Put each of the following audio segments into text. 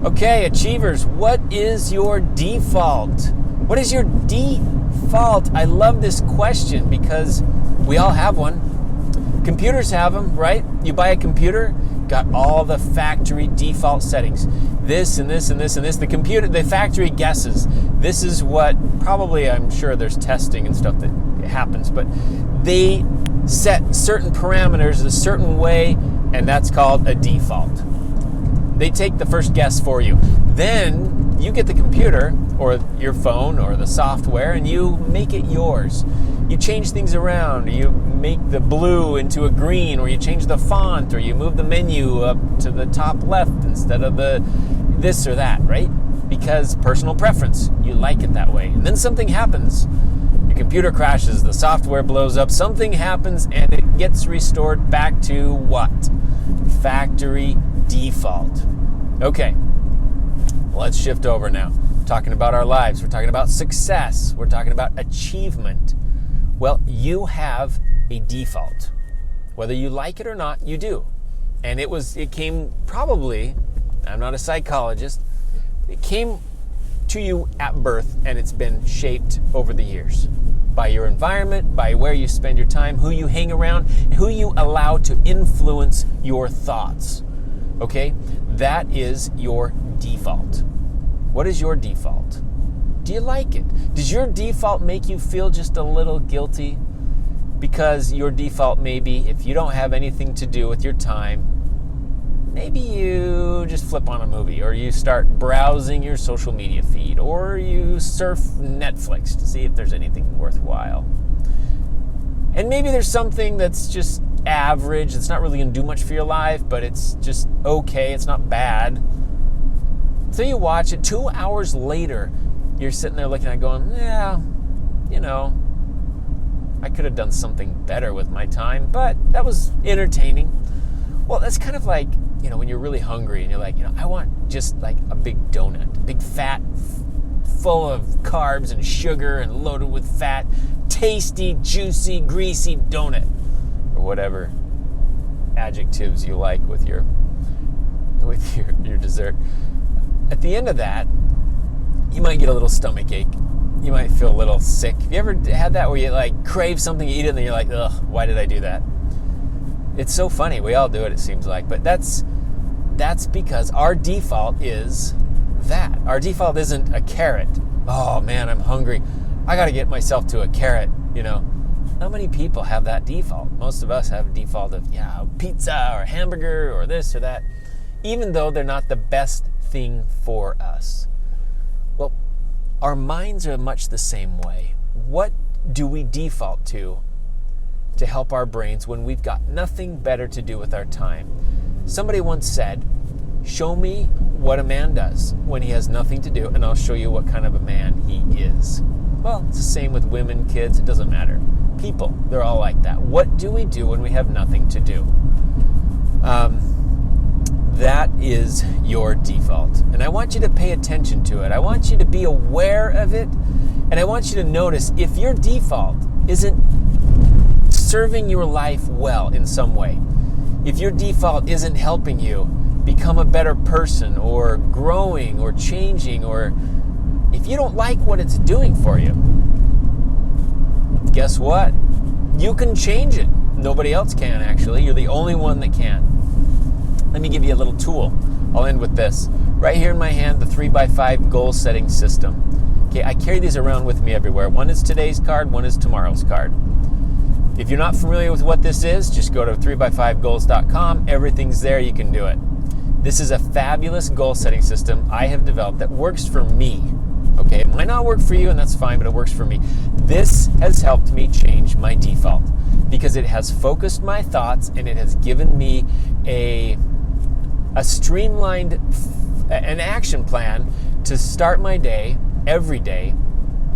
Okay, achievers, what is your default? What is your default? I love this question because we all have one. Computers have them, right? You buy a computer, got all the factory default settings. This and this and this and this. The factory guesses. This is what, probably I'm sure there's testing and stuff that happens, but they set certain parameters a certain way, and that's called a default. They take the first guess for you. Then you get the computer or your phone or the software and you make it yours. You change things around. You make the blue into a green, or you change the font, or you move the menu up to the top left instead of the this or that, right? Because personal preference, you like it that way. And then something happens. Your computer crashes, the software blows up, something happens, and it gets restored back to what? Factory default. Okay, let's shift over now. We're talking about our lives. We're talking about success. We're talking about achievement. Well, you have a default. Whether you like it or not, you do. And it came probably, I'm not a psychologist, it came to you at birth, and it's been shaped over the years by your environment, by where you spend your time, who you hang around, who you allow to influence your thoughts. Okay? That is your default. What is your default? Do you like it? Does your default make you feel just a little guilty? Because your default maybe, if you don't have anything to do with your time, maybe you just flip on a movie, or you start browsing your social media feed, or you surf Netflix to see if there's anything worthwhile. And maybe there's something that's just average, it's not really going to do much for your life, but it's just okay, it's not bad. So you watch it, 2 hours later, you're sitting there looking at it going, yeah, I could have done something better with my time, but that was entertaining. Well, that's kind of like, when you're really hungry and you're like, I want just like a big donut, a big fat, full of carbs and sugar and loaded with fat, tasty, juicy, greasy donut, or whatever adjectives you like with your dessert. At the end of that, you might get a little stomach ache. You might feel a little sick. Have you ever had that where you like crave something, you eat it, and then you're like, ugh, why did I do that? It's so funny. We all do it seems like. But that's because our default is that. Our default isn't a carrot. Oh man, I'm hungry. I got to get myself to a carrot, How many people have that default? Most of us have a default of, pizza or hamburger or this or that, even though they're not the best thing for us. Well, our minds are much the same way. What do we default to help our brains when we've got nothing better to do with our time? Somebody once said, show me what a man does when he has nothing to do, and I'll show you what kind of a man he is. Well, it's the same with women, kids, it doesn't matter. People, they're all like that. What do we do when we have nothing to do? That is your default. And I want you to pay attention to it. I want you to be aware of it. And I want you to notice if your default isn't serving your life well in some way, if your default isn't helping you become a better person or growing or changing, or if you don't like what it's doing for you, guess what? You can change it. Nobody else can, actually. You're the only one that can. Let me give you a little tool. I'll end with this. Right here in my hand, the 3x5 goal setting system. Okay, I carry these around with me everywhere. One is today's card, one is tomorrow's card. If you're not familiar with what this is, just go to 3x5goals.com. Everything's there, you can do it. This is a fabulous goal setting system I have developed that works for me. Okay, it might not work for you, and that's fine, but it works for me. This has helped me change my default because it has focused my thoughts, and it has given me a streamlined, an action plan to start my day every day,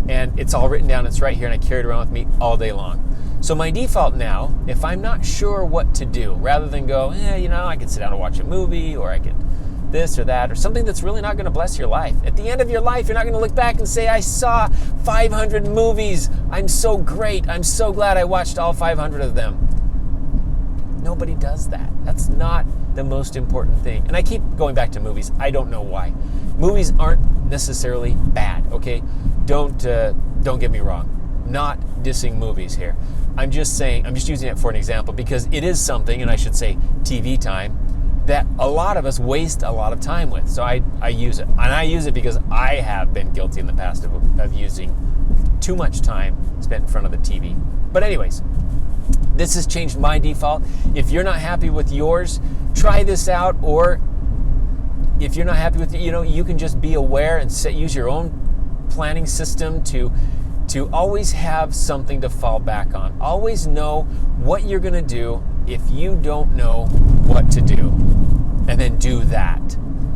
and it's all written down. It's right here, and I carry it around with me all day long. So my default now, if I'm not sure what to do, rather than go, I could sit down and watch a movie, or I could this or that, or something that's really not going to bless your life. At the end of your life, you're not going to look back and say, I saw 500 movies. I'm so great. I'm so glad I watched all 500 of them. Nobody does that. That's the most important thing. And I keep going back to movies. I don't know why. Movies aren't necessarily bad, okay? Don't get me wrong. Not dissing movies here. I'm just using it for an example because it is something, and I should say TV time, that a lot of us waste a lot of time with. So I use it. And I use it because I have been guilty in the past of using too much time spent in front of the TV. But anyways, this has changed my default. If you're not happy with yours, try this out. Or if you're not happy with it, you can just be aware and use your own planning system to always have something to fall back on. Always know what you're going to do if you don't know what to do. And then do that.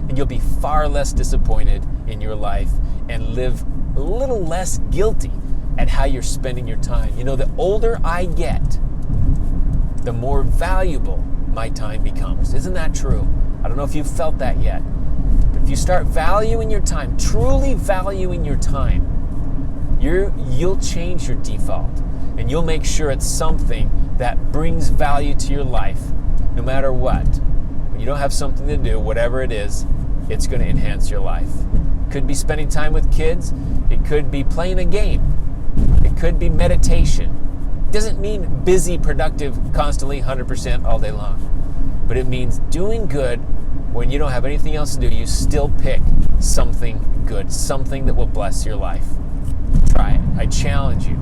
And you'll be far less disappointed in your life and live a little less guilty at how you're spending your time. The older I get, the more valuable my time becomes. Isn't that true? I don't know if you've felt that yet. But if you start valuing your time, truly valuing your time, you'll change your default. And you'll make sure it's something that brings value to your life no matter what. When you don't have something to do, whatever it is, it's going to enhance your life. It could be spending time with kids. It could be playing a game. It could be meditation. It doesn't mean busy, productive, constantly 100% all day long. But it means doing good when you don't have anything else to do. You still pick something good, something that will bless your life. Try it. I challenge you.